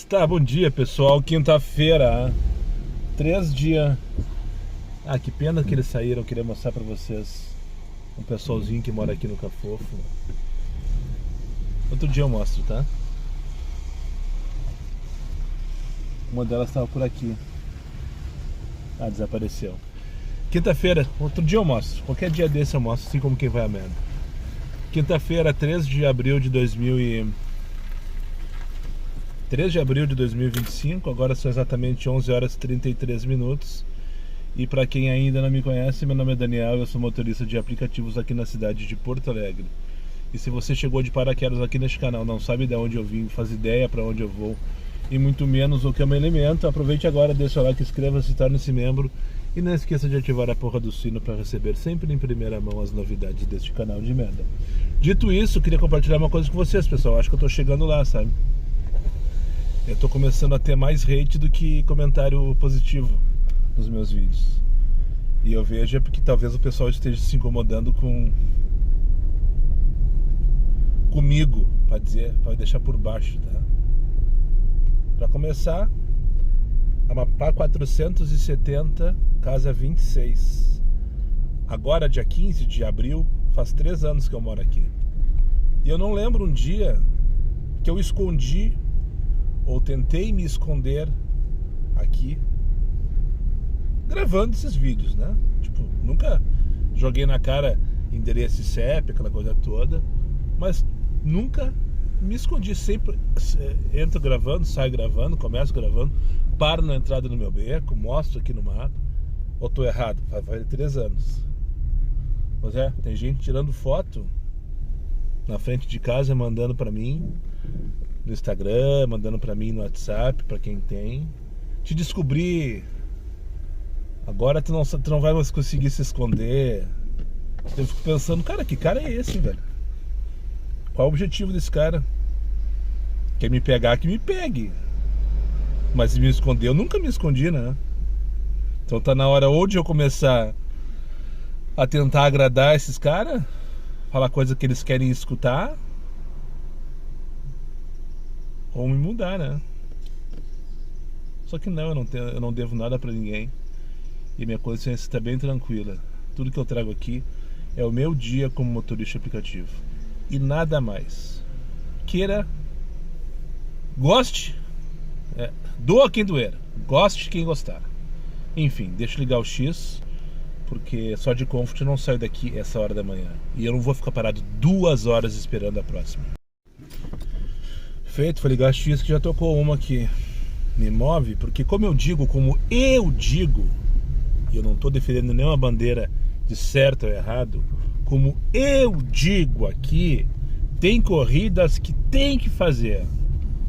Tá, bom dia pessoal, quinta-feira, 3 dias. Que pena que eles saíram. Eu queria mostrar pra vocês um pessoalzinho que mora aqui no Cafofo. Outro dia eu mostro, tá? Uma delas tava por aqui. Desapareceu. Quinta-feira, outro dia eu mostro. Qualquer dia desse eu mostro, assim como quem vai a merda. Quinta-feira, 3 de abril de 2025, agora são exatamente 11 horas e 33 minutos. E para quem ainda não me conhece, meu nome é Daniel, eu sou motorista de aplicativos aqui na cidade de Porto Alegre. E se você chegou de paraquedas aqui neste canal, não sabe de onde eu vim, faz ideia para onde eu vou e muito menos o que eu me alimento, aproveite agora, deixa o like, inscreva-se, torne-se membro e não esqueça de ativar a porra do sino para receber sempre em primeira mão as novidades deste canal de merda. Dito isso, queria compartilhar uma coisa com vocês, pessoal. Acho que eu tô chegando lá, sabe? Eu tô começando a ter mais hate do que comentário positivo nos meus vídeos. E eu vejo é porque talvez o pessoal esteja se incomodando comigo, para deixar por baixo, tá? Para começar, Amapá 470, casa 26. Agora, dia 15 de abril, faz 3 anos que eu moro aqui. E eu não lembro um dia que eu escondi ou tentei me esconder aqui gravando esses vídeos, né? Tipo, nunca joguei na cara endereço CEP, aquela coisa toda, mas nunca me escondi. Sempre entro gravando, saio gravando, começo gravando, paro na entrada do meu beco, mostro aqui no mapa. Ou tô errado? Faz 3 anos. Pois é, tem gente tirando foto na frente de casa, mandando pra mim no Instagram, mandando pra mim no WhatsApp, pra quem tem. Te descobri. Agora tu não vai mais conseguir se esconder. Eu fico pensando, cara, que cara é esse, velho? Qual o objetivo desse cara? Quer me pegar, que me pegue. Mas se me esconder, eu nunca me escondi, né? Então tá na hora ou de eu começar a tentar agradar esses caras, falar coisa que eles querem escutar, ou me mudar, né? Só que não, eu não devo nada pra ninguém. E minha consciência está bem tranquila. Tudo que eu trago aqui é o meu dia como motorista aplicativo. E nada mais. Queira, goste, doa quem doer, goste quem gostar. Enfim, deixa eu ligar o X, porque só de Comfort eu não saio daqui essa hora da manhã. E eu não vou ficar parado 2 horas esperando a próxima. Feito, vou ligar o X que já tocou uma que me move, porque como eu digo, e eu não estou defendendo nenhuma bandeira de certo ou errado, como eu digo aqui, tem corridas que tem que fazer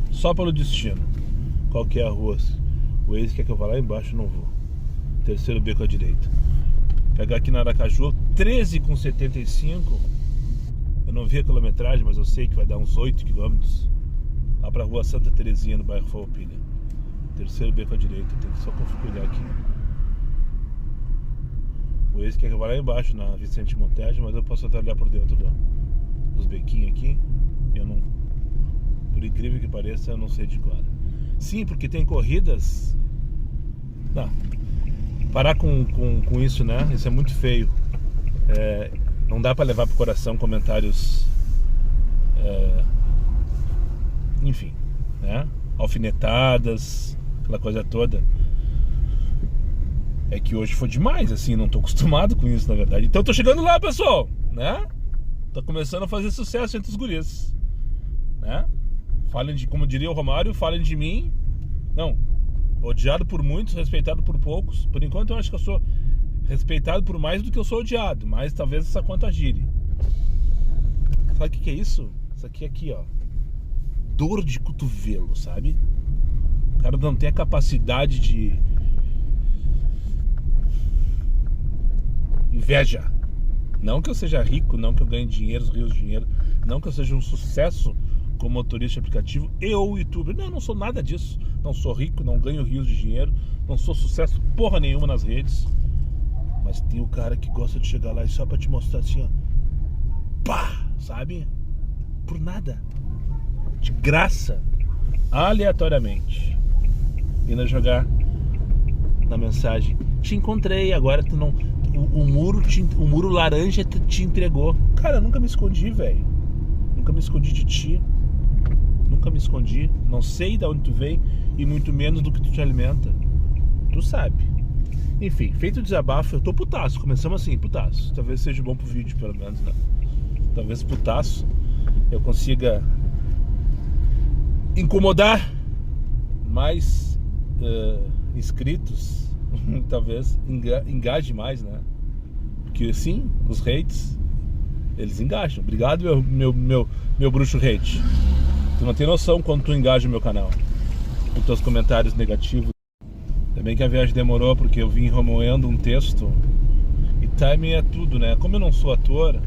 só pelo destino. Qual que é a rua? O Waze quer que eu vá lá embaixo, não vou. Terceiro beco à direita. Pegar aqui na Aracaju, 13,75. Eu não vi a quilometragem, mas eu sei que vai dar uns 8 quilômetros lá pra rua Santa Terezinha, no bairro Farroupilha. Terceiro beco à direita, tem que só configurar aqui. O Waze quer que eu vá lá embaixo na Vicente Montejo, mas eu posso até olhar por dentro dos bequinhos aqui. Eu não, por incrível que pareça, eu não sei de cor. Sim, porque tem corridas. Não, parar com isso, né? Isso é muito feio. Não dá pra levar pro coração comentários, enfim, né? Alfinetadas, aquela coisa toda. É que hoje foi demais, assim, não tô acostumado com isso, na verdade. Então tô chegando lá, pessoal, né? Tô começando a fazer sucesso entre os guris, né? Falem de, como diria o Romário, falem de mim. Não, odiado por muitos, respeitado por poucos. Por enquanto eu acho que eu sou respeitado por mais do que eu sou odiado, mas talvez essa conta gire. Sabe o que é isso? Isso aqui, ó, dor de cotovelo, sabe? O cara não tem a capacidade de inveja. Não que eu seja rico, não que eu ganhe dinheiro, rios de dinheiro, não que eu seja um sucesso como motorista aplicativo ou youtuber. Não, eu não sou nada disso. Não sou rico, não ganho rios de dinheiro, não sou sucesso porra nenhuma nas redes. Mas tem o cara que gosta de chegar lá e só pra te mostrar assim, ó, pá, sabe? Por nada. De graça. aleatoriamente, indo jogar na mensagem: te encontrei, agora tu não. O muro laranja te entregou. Cara, eu nunca me escondi, velho. Nunca me escondi de ti. Nunca me escondi. Não sei de onde tu vem e muito menos do que tu te alimenta. Tu sabe. Enfim, feito o desabafo, eu tô putaço. Começamos assim, putaço. Talvez seja bom pro vídeo, pelo menos, né? Talvez putaço eu consiga incomodar mais inscritos. Talvez engaje mais, né? Porque sim, os hates, eles engajam. Obrigado, meu bruxo hate. Tu não tem noção quando tu engaja o meu canal com teus comentários negativos. Também que a viagem demorou porque eu vim remoendo um texto. E timing é tudo, né? Como eu não sou ator.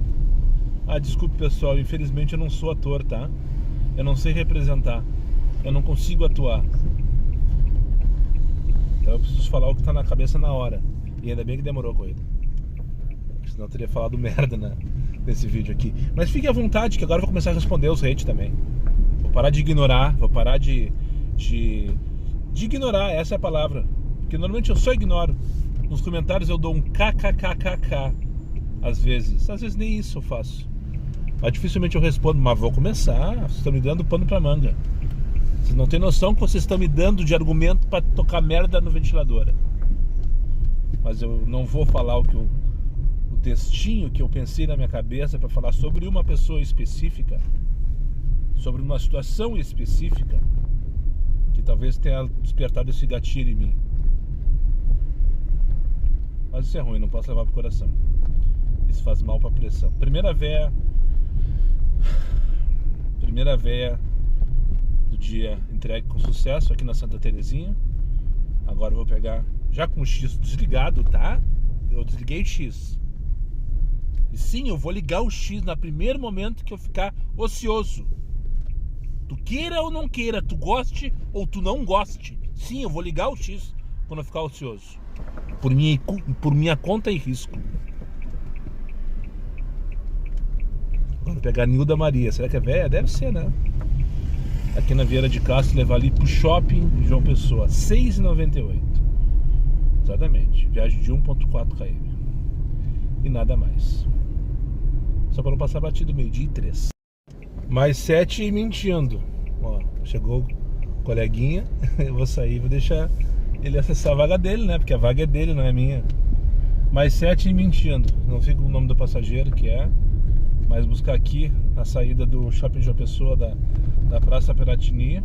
Desculpe, pessoal, infelizmente eu não sou ator, tá? Eu não sei representar. Eu não consigo atuar. Então eu preciso falar o que tá na cabeça na hora. E ainda bem que demorou a corrida. Senão eu teria falado merda, né? Nesse vídeo aqui. Mas fique à vontade, que agora eu vou começar a responder os hate também. Vou parar de ignorar. Vou parar de ignorar, essa é a palavra. Porque normalmente eu só ignoro. Nos comentários eu dou um kkkk. Às vezes nem isso eu faço. Mas dificilmente eu respondo. Mas vou começar. Vocês estão me dando pano pra manga. Vocês não têm noção que vocês estão me dando de argumento pra tocar merda no ventilador. Mas eu não vou falar o textinho que eu pensei na minha cabeça pra falar sobre uma pessoa específica, sobre uma situação específica que talvez tenha despertado esse gatilho em mim. Mas isso é ruim, não posso levar pro coração. Isso faz mal pra pressão. Primeira véia do dia entregue com sucesso aqui na Santa Terezinha. Agora eu vou pegar, já com o X desligado, tá? Eu desliguei o X. E sim, eu vou ligar o X no primeiro momento que eu ficar ocioso. Tu queira ou não queira, tu goste ou tu não goste. Sim, eu vou ligar o X quando eu ficar ocioso. Por minha conta e risco. Vou pegar a Nilda Maria. Será que é velha? Deve ser, né? Aqui na Vieira de Castro, levar ali pro shopping João Pessoa. R$6,98. Exatamente. Viagem de 1,4 km. E nada mais. Só para não passar batido, meio-dia e 3. Mais 7 mentindo. Ó, chegou o coleguinha. Eu vou sair, vou deixar ele acessar a vaga dele, né? Porque a vaga é dele, não é minha. Mais 7 mentindo. Não fica o nome do passageiro, que é. Mas buscar aqui, na saída do Shopping João Pessoa, da Praça Piratini,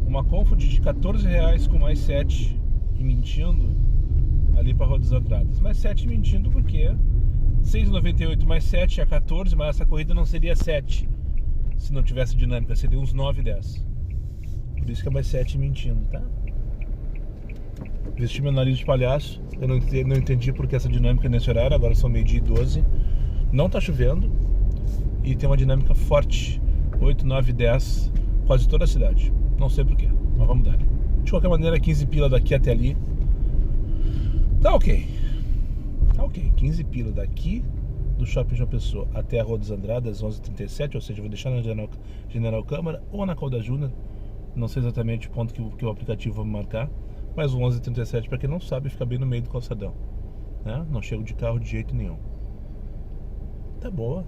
uma Comfort de R$14 com mais 7 e mentindo ali para Rua dos Andradas. Mais 7 mentindo porque R$6,98 mais 7 é 14, mas essa corrida não seria 7 se não tivesse dinâmica, seria uns 9, 10. Por isso que é mais 7 mentindo, tá? Vesti meu nariz de palhaço. Eu não entendi porque essa dinâmica nesse horário. Agora são meio-dia e 12. Não tá chovendo. E tem uma dinâmica forte. 8, 9, 10. Quase toda a cidade. Não sei porquê, mas vamos dar. De qualquer maneira, 15 pila daqui até ali. Tá ok. Tá ok. 15 pila daqui do Shopping João Pessoa até a Rua dos Andradas, 11h37. Ou seja, eu vou deixar na General Câmara ou na Calda Júnior. Não sei exatamente o ponto que o aplicativo vai me marcar. Mas o 11h37, pra quem não sabe, fica bem no meio do calçadão, né? Não chego de carro de jeito nenhum. Tá boa.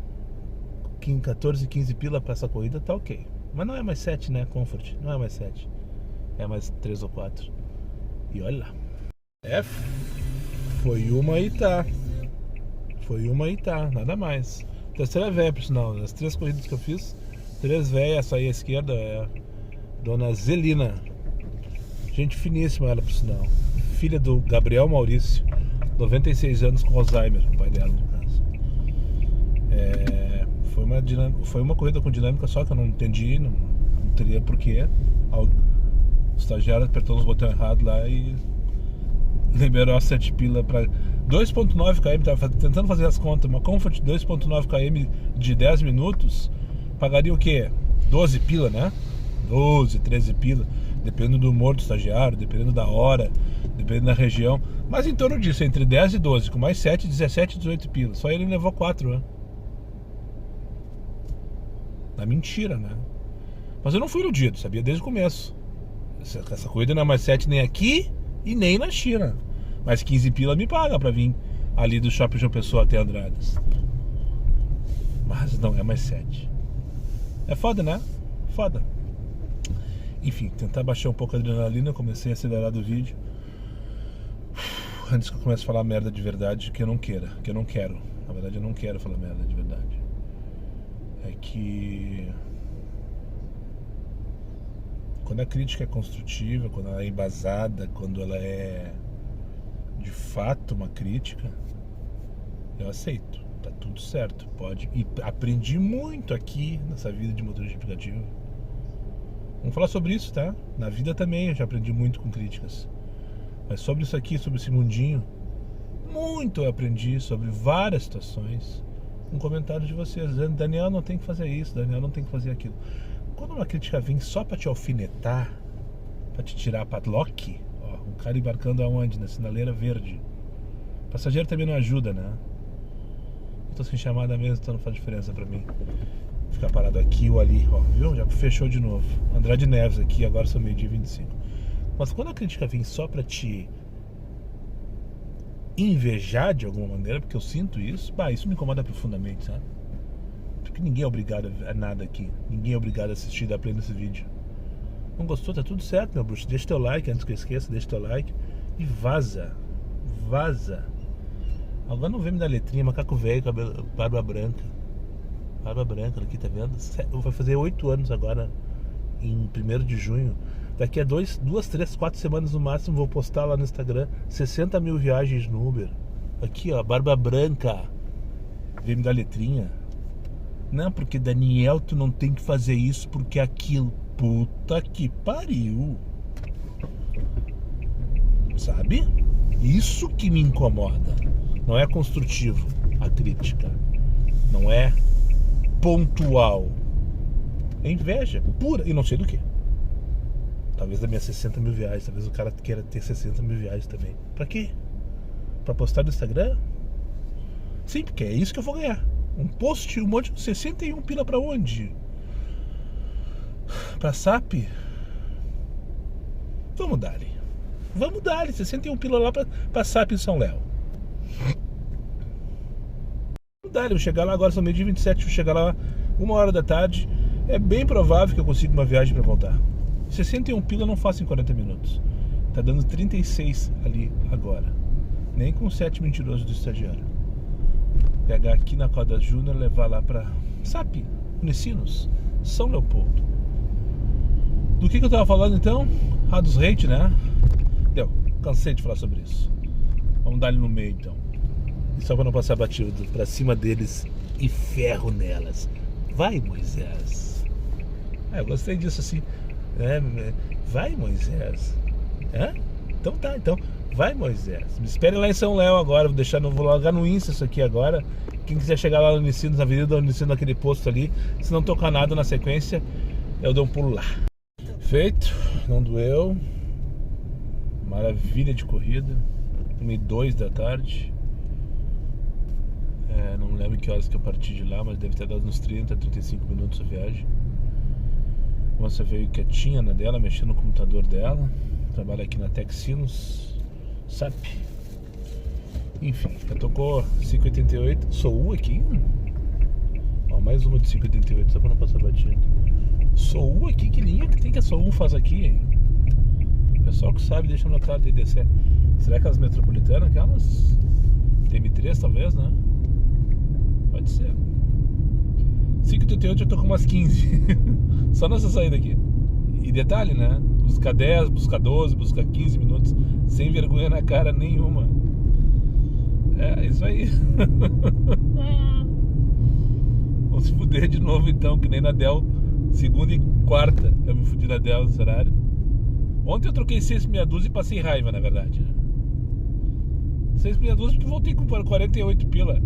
14, 15 pila pra essa corrida, tá ok. Mas não é mais 7, né, Comfort? Não é mais 7. É mais 3 ou 4. E olha lá. Foi uma e tá. Foi uma e tá, nada mais. Terceira véia, por sinal. Nas 3 corridas que eu fiz, 3 véias. Essa aí à esquerda é Dona Zelina. Gente finíssima ela, por sinal. Filha do Gabriel Maurício. 96 anos com Alzheimer, o pai dela, no caso. Foi uma corrida com dinâmica, só que eu não entendi, não teria porquê. O estagiário apertou os botões errados lá e liberou a 7 pila para 2,9 km. Tava tentando fazer as contas. Uma Comfort 2,9 km de 10 minutos pagaria o quê? 12 pila, né? 12, 13 pila, dependendo do humor do estagiário, dependendo da hora, dependendo da região. Mas em torno disso, entre 10 e 12, com mais 7, 17, 18 pila. Só ele levou 4, né? Na mentira, né? Mas eu não fui iludido, sabia desde o começo. Essa corrida não é mais 7 nem aqui e nem na China. Mas 15 pila me paga pra vir ali do Shopping João Pessoa até Andradas. Mas não é mais 7. É foda, né? Foda. Enfim, tentar baixar um pouco a adrenalina. Eu comecei a acelerar do vídeo antes que eu comece a falar merda de verdade, que eu não queira, que eu não quero. Na verdade eu não quero falar merda de verdade. É que quando a crítica é construtiva, quando ela é embasada, quando ela é de fato uma crítica, eu aceito, tá tudo certo, pode. E aprendi muito aqui nessa vida de motorista de aplicativo. Vamos falar sobre isso, tá? Na vida também eu já aprendi muito com críticas. Mas sobre isso aqui, sobre esse mundinho, muito eu aprendi sobre várias situações. Um comentário de vocês dizendo: Daniel não tem que fazer isso, Daniel não tem que fazer aquilo. Quando uma crítica vem só pra te alfinetar, pra te tirar padlock, ó, um cara embarcando aonde? Na sinaleira verde. O passageiro também não ajuda, né? Eu tô sem chamada mesmo, então não faz diferença pra mim ficar parado aqui ou ali, ó, viu? Já fechou de novo. Andrade Neves aqui, agora são 12h25. Mas quando a crítica vem só pra te invejar de alguma maneira, porque eu sinto isso, isso me incomoda profundamente, sabe? Porque ninguém é obrigado a nada aqui. Ninguém é obrigado a assistir da play nesse vídeo. Não gostou? Tá tudo certo, meu bruxo. Deixa teu like antes que eu esqueça, deixa teu like e vaza. Vaza. Agora não vem me dar letrinha, macaco velho, cabelo, barba branca. Barba branca aqui, tá vendo? Vai fazer 8 anos agora, em 1º de junho. Daqui a 2, 3, 4 semanas no máximo vou postar lá no Instagram 60 mil viagens no Uber. Aqui, ó, barba branca. Vem me dar letrinha. Não, porque Daniel, tu não tem que fazer isso porque aquilo. Puta que pariu. Sabe? Isso que me incomoda. Não é construtivo a crítica. Não é pontual. É inveja pura. E não sei do que. Talvez da minha 60 mil viagens. Talvez o cara queira ter 60 mil viagens também. Pra quê? Pra postar no Instagram? Sim, porque é isso que eu vou ganhar. Um post, um monte de 61 pila pra onde? Pra SAP? Vamos dar-lhe. Vamos dar-lhe 61 pila lá pra SAP em São Léo. Vamos dar-lhe, vou chegar lá agora, são 12h27, vou chegar lá 1h da tarde. É bem provável que eu consiga uma viagem pra voltar. 61 pila não faço em 40 minutos. Tá dando 36 ali agora. Nem com 7 mentirosos do estagiário. Pegar aqui na Coda Júnior, levar lá pra SAP, Unicinos, São Leopoldo. Do que eu tava falando então? Ah, dos hate, né? Deu, cansei de falar sobre isso. Vamos dar ele no meio então. E só pra não passar batido, pra cima deles e ferro nelas. Vai, Moisés. Eu gostei disso assim. Vai, Moisés. Então tá, então. Vai, Moisés. Me espere lá em São Léo agora. Vou largar no Insta isso aqui agora. Quem quiser chegar lá no Unicinos, na Avenida Unicinos, naquele posto ali. Se não tocar nada na sequência, eu dou um pulo lá. Feito, não doeu. Maravilha de corrida. 1h02 da tarde. Não me lembro que horas que eu parti de lá, mas deve ter dado uns 30, 35 minutos a viagem. A moça veio quietinha na dela, mexendo no computador dela. Trabalha aqui na Texinos, SAP. Enfim, já tocou 5,88. Sou aqui. Ó, mais uma de 5,88, só pra não passar batido. Sou aqui, que linha que tem que a Sou faz aqui, hein? Pessoal que sabe, deixa anotado aí descer. Será que as metropolitanas, aquelas? TM3 talvez, né? Pode ser. 5,88 eu tô com umas 15. Só nessa saída aqui. E detalhe, né? Busca 10, busca 12, busca 15 minutos. Sem vergonha na cara nenhuma. É isso aí. Vamos se fuder de novo então, que nem na Del. Segunda e quarta eu me fudi na Del nesse horário. Ontem eu troquei 6 meia dúzia e passei raiva, na verdade. 6 meia dúzia porque voltei com 48 pila.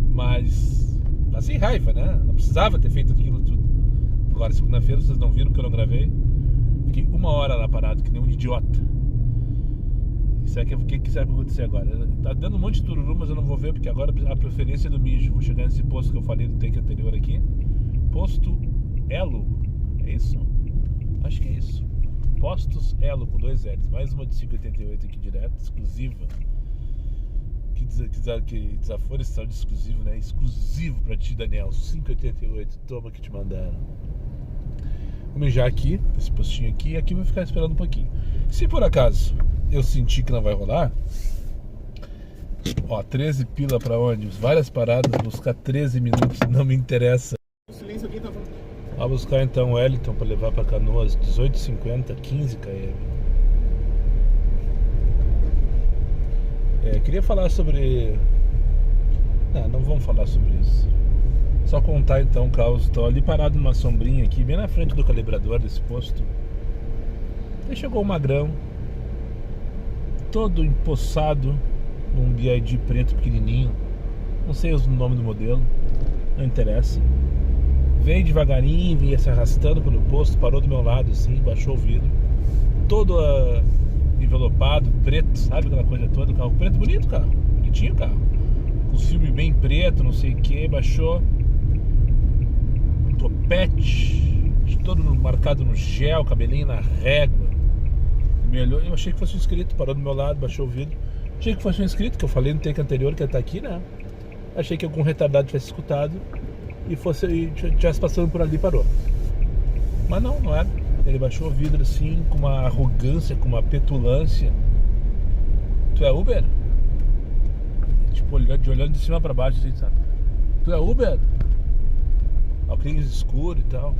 Mas passei raiva, né? Não precisava ter feito aquilo tudo. Agora, segunda-feira, vocês não viram que eu não gravei. Fiquei 1 hora lá parado, que nem um idiota. O que será que vai acontecer agora? Tá dando um monte de tururu, mas eu não vou ver, porque agora a preferência é do mijo. Vou chegar nesse posto que eu falei do take anterior aqui. Posto Elo. É isso? Acho que é isso. Postos Elo com 2 L's. Mais uma de 5,88 aqui direto, exclusiva. Que desaforo esse tal de exclusivo, né? Exclusivo pra ti, Daniel. 5,88. Toma que te mandaram. Vou mijar aqui, esse postinho aqui, e aqui vou ficar esperando um pouquinho. Se por acaso eu sentir que não vai rolar, ó, 13 pila pra onde? Várias paradas, buscar 13 minutos, não me interessa. O silêncio aqui tá falando. Vou buscar então o Wellington pra levar pra Canoas, 18,50, 15 km. Queria falar sobre... Não vamos falar sobre isso. Só contar então o caos. Estou ali parado numa sombrinha aqui, bem na frente do calibrador desse posto. Aí chegou o magrão, todo empossado, num BID preto pequenininho. Não sei o nome do modelo, não interessa. Veio devagarinho, vinha se arrastando pelo posto, parou do meu lado assim, baixou o vidro. Todo envelopado, preto, sabe aquela coisa toda? Carro preto, bonito carro, bonitinho carro. Com filme bem preto, não sei o que, baixou. Topete, todo marcado no gel, cabelinho na régua. Me olhou, eu achei que fosse um inscrito, parou do meu lado, baixou o vidro. Achei que fosse um inscrito, que eu falei no take anterior que ele tá aqui, né? Achei que algum retardado tivesse escutado e tivesse passando por ali e parou. Mas não era. Ele baixou o vidro assim, com uma arrogância, com uma petulância. Tu é Uber? Tipo, olhando de cima pra baixo, assim, sabe? Tu é Uber? Óculos escuro e tal.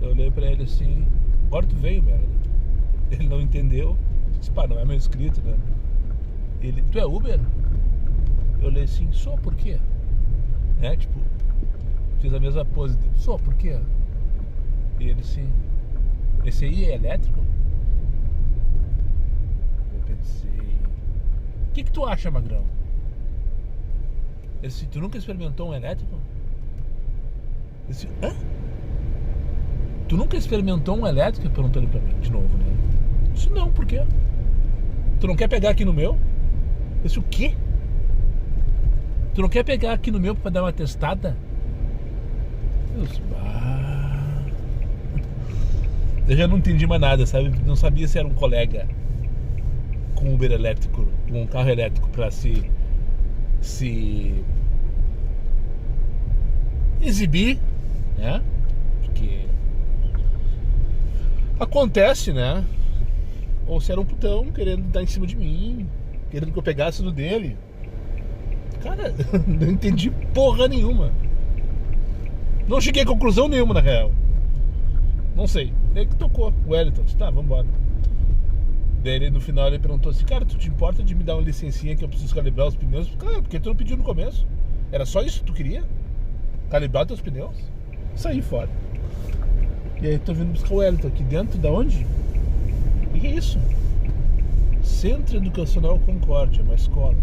Eu olhei pra ele assim, agora tu veio, merda. Ele não entendeu. Disse, pá, não é meu inscrito, né? Ele, tu é Uber? Eu olhei assim, sou, por quê? Tipo, fiz a mesma pose dele, sou, por quê? E ele assim, esse aí é elétrico? Eu pensei, o que tu acha, magrão? Ele disse, tu nunca experimentou um elétrico? Eu disse, hã? Tu nunca experimentou um elétrico? Ele perguntou pra mim, de novo, né? Eu disse, não, por quê? Tu não quer pegar aqui no meu? Eu disse, o quê? Tu não quer pegar aqui no meu pra dar uma testada? Eu disse, eu já não entendi mais nada, sabe? Não sabia se era um colega com Uber elétrico, com um carro elétrico pra se exibir, né? Porque acontece, né? Ou se era um putão querendo dar em cima de mim, querendo que eu pegasse no dele. Cara, não entendi porra nenhuma. Não cheguei a conclusão nenhuma, na real. Não sei. Ele que tocou, o Wellington. Disse, tá, vambora. Daí ele, no final ele perguntou assim, cara, tu te importa de me dar uma licencinha que eu preciso calibrar os pneus? Cara, porque tu não pediu no começo? Era só isso que tu queria? Calibrar teus pneus? Saí fora. E aí tô vindo buscar o Wellington aqui dentro, da onde? O que é isso? Centro Educacional Concórdia, uma escola.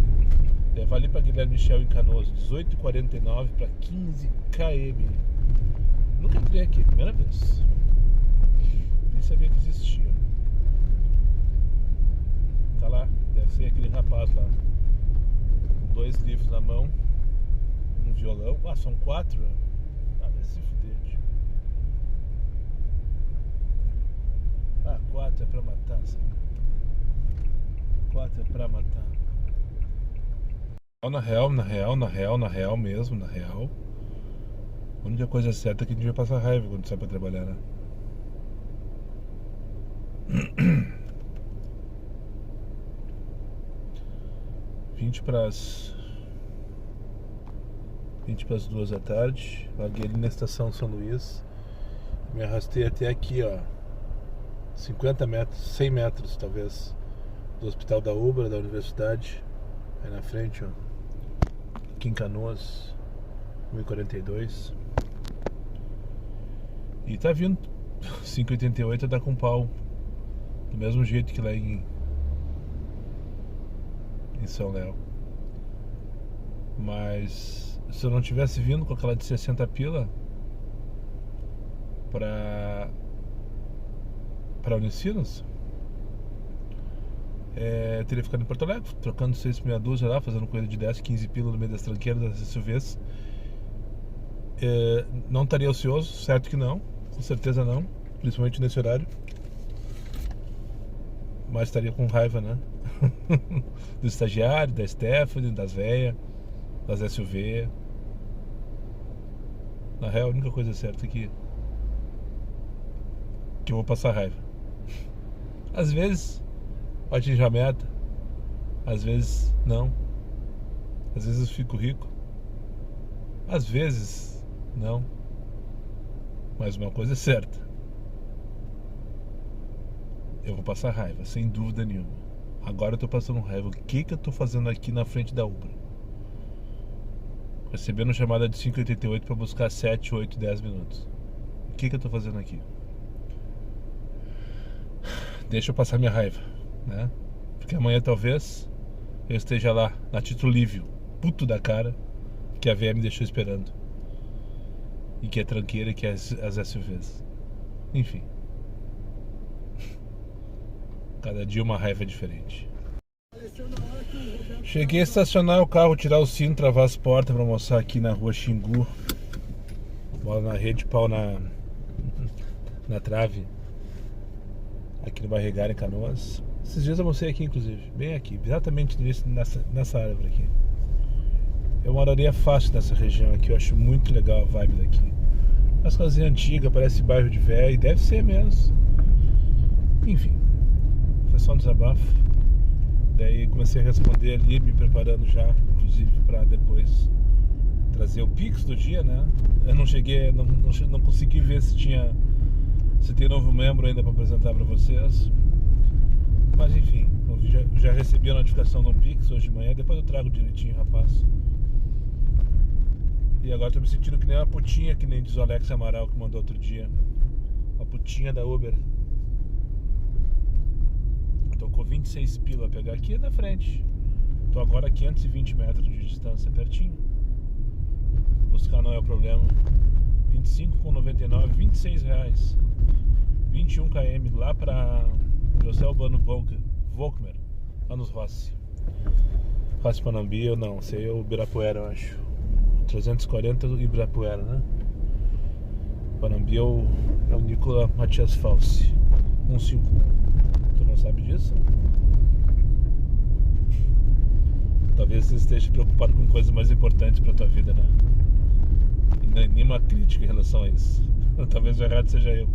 Levar ali pra Guilherme Michel em Canoas, 18h49 para 15 km. Nunca entrei aqui, primeira vez. Nem sabia que existia. Tá lá, deve ser aquele rapaz lá, com 2 livros na mão, um violão. Ah, são 4? Ah, vai se fuder, tio. 4 é pra matar, sabe? 4 é pra matar. Na real mesmo, a única coisa certa é que a gente vai passar raiva quando sai pra trabalhar, né? Vinte para as 2 da tarde. Larguei ali na estação São Luís. Me arrastei até aqui, ó, 50 metros, 100 metros talvez, do Hospital da Ubra, da Universidade. Aí na frente, ó, aqui em Canoas, 1h42. E tá vindo 5h88, dá com pau. Do mesmo jeito que lá em São Léo. Mas se eu não tivesse vindo com aquela de 60 pila pra Unicinos, teria ficado em Porto Alegre, trocando 6 por meia dúzia lá, fazendo corrida de 10, 15 pila no meio das tranqueiras das SUVs. Não estaria ocioso, certo que não, com certeza não. principalmente nesse horário. Mas estaria com raiva, né? Do estagiário, da Stephanie, das véias, das SUV. Na real, a única coisa certa é que eu vou passar raiva. Às vezes pode atingir a meta, às vezes não. Às vezes eu fico rico, às vezes não. Mas uma coisa é certa: eu vou passar raiva, sem dúvida nenhuma. Agora eu tô passando raiva. O que eu tô fazendo aqui na frente da Uber? Recebendo chamada de 5h88 para buscar 7, 8, 10 minutos. O que eu tô fazendo aqui? Deixa eu passar minha raiva, né? Porque amanhã talvez eu esteja lá na Tito Livio, puto da cara, que a VM me deixou esperando. E que é tranqueira, e que é as SUVs. Enfim. Cada dia uma raiva diferente. Cheguei a estacionar o carro, tirar o cinto, travar as portas para almoçar aqui na rua Xingu. Bola na rede, pau na trave. Aqui no Barregar, em Canoas. Esses dias eu almocei aqui, inclusive. Bem aqui, exatamente nessa árvore aqui. Eu moraria fácil nessa região aqui. Eu acho muito legal a vibe daqui. As casinhas antigas, parece bairro de velho. E deve ser mesmo. Enfim, foi só um desabafo. Daí comecei a responder ali, me preparando já, inclusive, para depois trazer o Pix do dia, né? Eu não cheguei, não consegui ver se tem novo membro ainda para apresentar para vocês. Mas enfim, eu já recebi a notificação do Pix hoje de manhã. Depois eu trago direitinho, rapaz. E agora tô me sentindo que nem uma putinha, que nem diz o Alex Amaral, que mandou outro dia. Uma putinha da Uber. Tô com 26 pila a pegar aqui na frente. Tô agora a 520 metros de distância, pertinho. Buscar não é o problema. 25,99, 26 reais. 21 km lá pra José Urbano Volkmer, lá nos Rossi. Rossi Panambi, ou não, sei é o Ibirapuera, eu acho. 340 Ibirapuera, né? Panambi é o Nicola Matias Falsi, 151. Tu não sabe disso? Talvez você esteja preocupado com coisas mais importantes pra tua vida, né? E nenhuma crítica em relação a isso. Talvez o errado seja eu,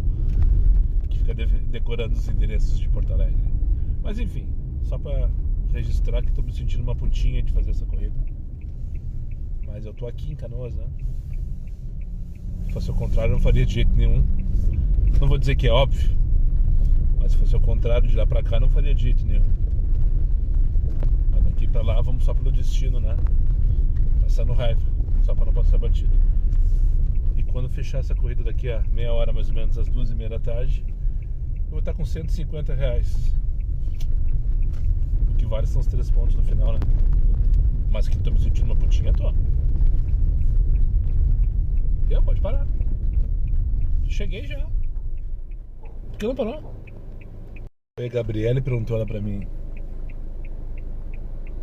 que fica decorando os endereços de Porto Alegre. Mas enfim, só pra registrar que tô me sentindo uma putinha de fazer essa corrida. Mas eu tô aqui em Canoas, né? Se fosse o contrário, eu não faria de jeito nenhum. Não vou dizer que é óbvio, mas se fosse o contrário, de lá pra cá, não faria de jeito nenhum. Mas daqui pra lá, vamos só pelo destino, né? Passando raiva, só pra não passar batido. E quando fechar essa corrida daqui a meia hora, mais ou menos, às 2h30 da tarde, eu vou estar com 150 reais. O que vale são os 3 pontos no final, né? Mas que tô me sentindo uma putinha, tô. Pode parar. Cheguei já. Por que não parou? A Gabriele perguntou ela pra mim.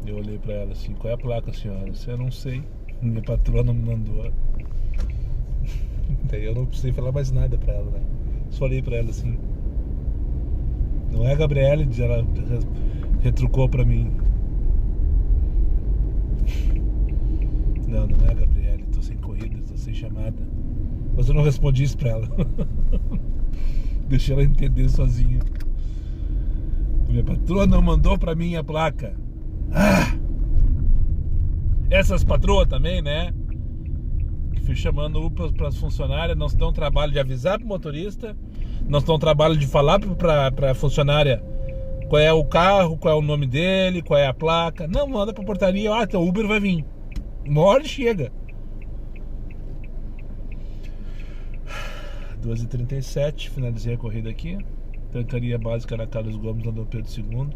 Eu olhei pra ela assim: qual é a placa, senhora? Eu não sei. Minha patroa não me mandou. Daí eu não precisei falar mais nada pra ela, né? Só olhei pra ela assim. Não é a Gabriele, ela retrucou pra mim. Não é a Gabriele, tô sem corrida, tô sem chamada. Mas eu não respondi isso pra ela. Deixei ela entender sozinha. Minha patroa não mandou pra mim a placa. Essas patroas também, né? Que fui chamando UPA pras funcionárias, não se dão trabalho de avisar pro motorista, não se dão trabalho de falar pra funcionária qual é o carro, qual é o nome dele, qual é a placa. Não, manda pra portaria, então o Uber vai vir. Uma hora chega. 2h37, finalizei a corrida aqui. Tancaria básica na Carlos Gomes, na Dom Pedro II.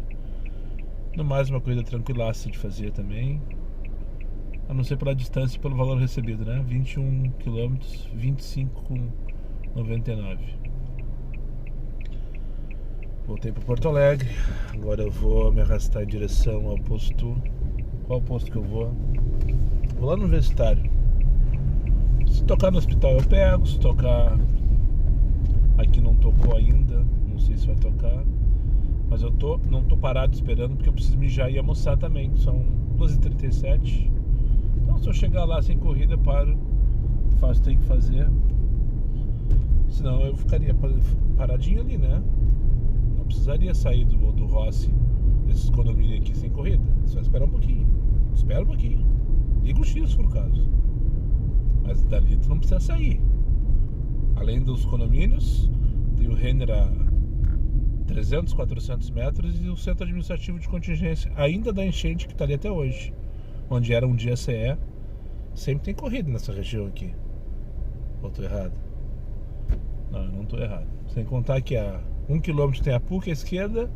No mais, uma corrida tranquilaça de fazer também. A não ser pela distância e pelo valor recebido, né? 21 km, 25,99. Voltei para Porto Alegre. Agora eu vou me arrastar em direção ao posto. Qual posto que eu vou? Vou lá no Universitário. Se tocar no hospital eu pego, se tocar Aqui não tocou ainda, não sei se vai tocar. Mas eu não tô parado esperando porque eu preciso mijar e almoçar também. São 2h37. Então se eu chegar lá sem corrida, paro, faço o que tem que fazer. Senão eu ficaria paradinho ali, né? Não precisaria sair do Rossi, desses condomínios aqui sem corrida. Só esperar um pouquinho. Espera um pouquinho. Liga o X se for o caso. Mas dali tu não precisa sair. Além dos condomínios, tem o Renner a 300, 400 metros e o centro administrativo de contingência ainda da enchente que está ali até hoje. Onde era um dia CE. Sempre tem corrida nessa região aqui. Ou tô errado? Não, eu não tô errado. Sem contar que a 1 km tem a PUC à esquerda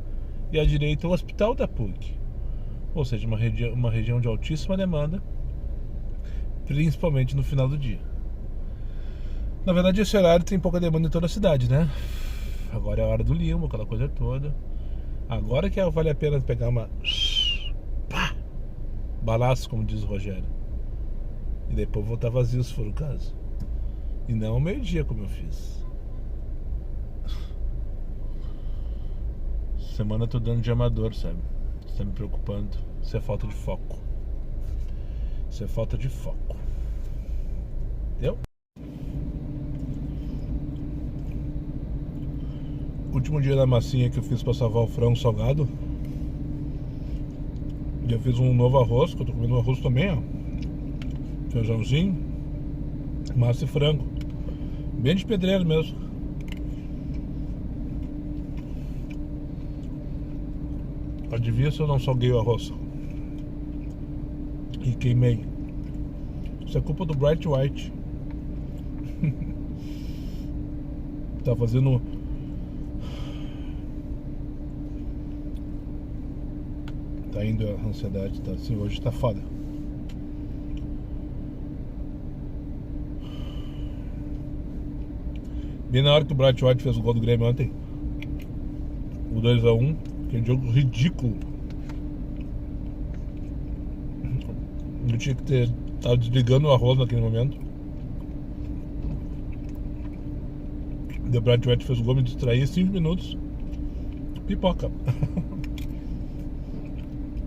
e à direita o Hospital da PUC. Ou seja, uma região de altíssima demanda, principalmente no final do dia. Na verdade, esse horário tem pouca demanda em toda a cidade, né? Agora é a hora do limo, aquela coisa toda. Agora que vale a pena pegar uma balaço, como diz o Rogério, e depois voltar vazio se for o caso. E não ao meio-dia como eu fiz. Semana eu tô dando de amador, sabe? Tá me preocupando. Isso é falta de foco. Isso é falta de foco. Entendeu? Último dia da massinha que eu fiz pra salvar o frango salgado. E eu fiz um novo arroz, que eu tô comendo um arroz também, ó. Feijãozinho, massa e frango. Bem de pedreiro mesmo. Adivinha se eu não salguei o arroz e queimei. Isso é culpa do Bright White. Tá fazendo... Tá indo a ansiedade, tá assim, hoje tá foda. Bem na hora que o Bright White fez o gol do Grêmio ontem, o 2-1, aquele jogo ridículo. Eu tinha que tava desligando o arroz naquele momento. O Bright White fez o gol, me distraí 5 minutos. Pipoca.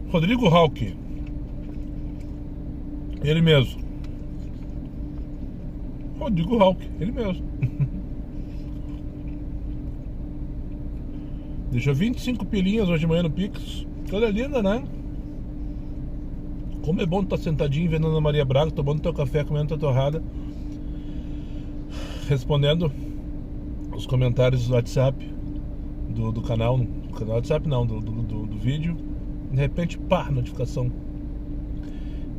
Rodrigo Hawk. Ele mesmo. Rodrigo Hawk, ele mesmo. Deixou 25 pilinhas hoje de manhã no Pix. Coisa linda, né? Como é bom estar sentadinho vendo a Ana Maria Braga, tomando teu café, comendo tua torrada, respondendo os comentários do WhatsApp do canal. Do canal WhatsApp não, do vídeo. De repente, pá, notificação.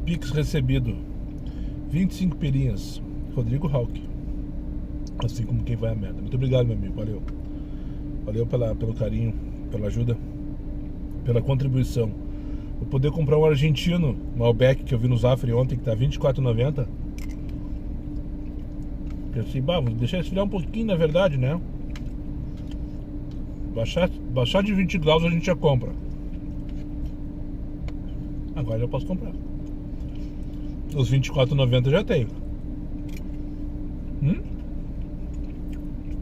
Pix recebido. 25 pilinhas. Rodrigo Hawk. Assim como quem vai a merda. Muito obrigado, meu amigo. Valeu. Valeu pelo carinho, pela ajuda, pela contribuição. Vou poder comprar um argentino Malbec que eu vi no Zafre ontem, que tá R$24,90. Pensei, vou deixar esfriar um pouquinho, na verdade, né? Baixar de 20 graus a gente já compra. Agora já posso comprar. Os R$24,90 já tenho.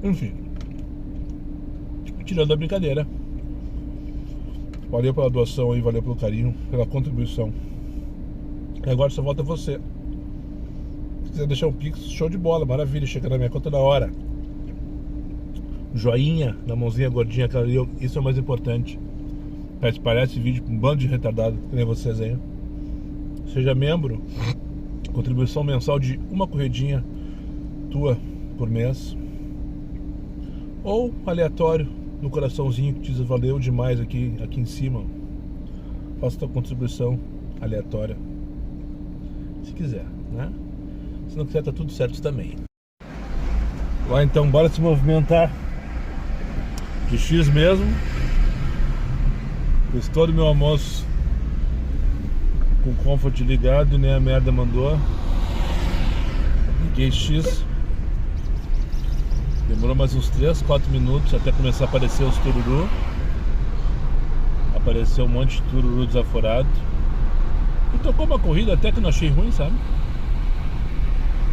Enfim. Tirando a brincadeira. Valeu pela doação aí, valeu pelo carinho, pela contribuição. E agora só volta você. Se quiser deixar um pix, show de bola, maravilha, chega na minha conta na hora. Joinha na mãozinha gordinha, aquela ali, isso é o mais importante. Pra espalhar esse vídeo pra um bando de retardado, que nem vocês aí. Seja membro. Contribuição mensal de uma corridinha tua por mês. Ou aleatório, no coraçãozinho que diz valeu demais aqui em cima. Faça tua contribuição aleatória, se quiser, né? Se não quiser, tá tudo certo também. Lá então, bora se movimentar. De X mesmo. Fiz todo o meu almoço com o Comfort ligado, nem a merda mandou. Liguei X. Demorou mais uns 3, 4 minutos até começar a aparecer os tururu. Apareceu um monte de tururu desaforado. E tocou uma corrida até que não achei ruim, sabe?